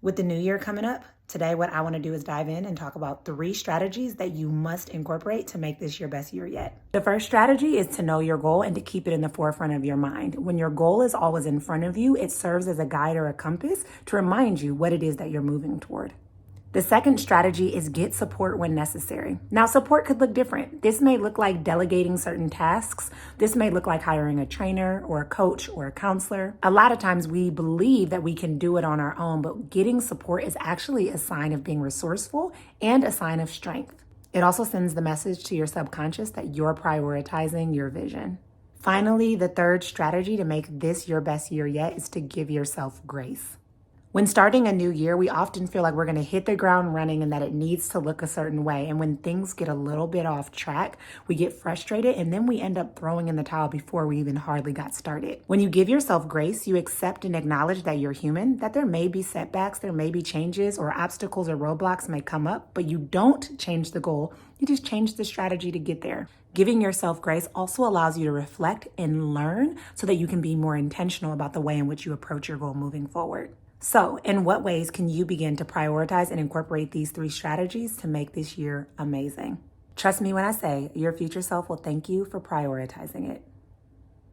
With the new year coming up, today what I want to do is dive in and talk about 3 strategies that you must incorporate to make this your best year yet. The first strategy is to know your goal and to keep it in the forefront of your mind. When your goal is always in front of you, it serves as a guide or a compass to remind you what it is that you're moving toward. The second strategy is get support when necessary. Now, support could look different. This may look like delegating certain tasks. This may look like hiring a trainer or a coach or a counselor. A lot of times we believe that we can do it on our own, but getting support is actually a sign of being resourceful and a sign of strength. It also sends the message to your subconscious that you're prioritizing your vision. Finally, the third strategy to make this your best year yet is to give yourself grace. When starting a new year, we often feel like we're going to hit the ground running and that it needs to look a certain way. And when things get a little bit off track, we get frustrated and then we end up throwing in the towel before we even hardly got started. When you give yourself grace, you accept and acknowledge that you're human, that there may be setbacks, there may be changes or obstacles or roadblocks may come up, but you don't change the goal. You just change the strategy to get there. Giving yourself grace also allows you to reflect and learn so that you can be more intentional about the way in which you approach your goal moving forward. So, in what ways can you begin to prioritize and incorporate these 3 strategies to make this year amazing? Trust me when I say your future self will thank you for prioritizing it.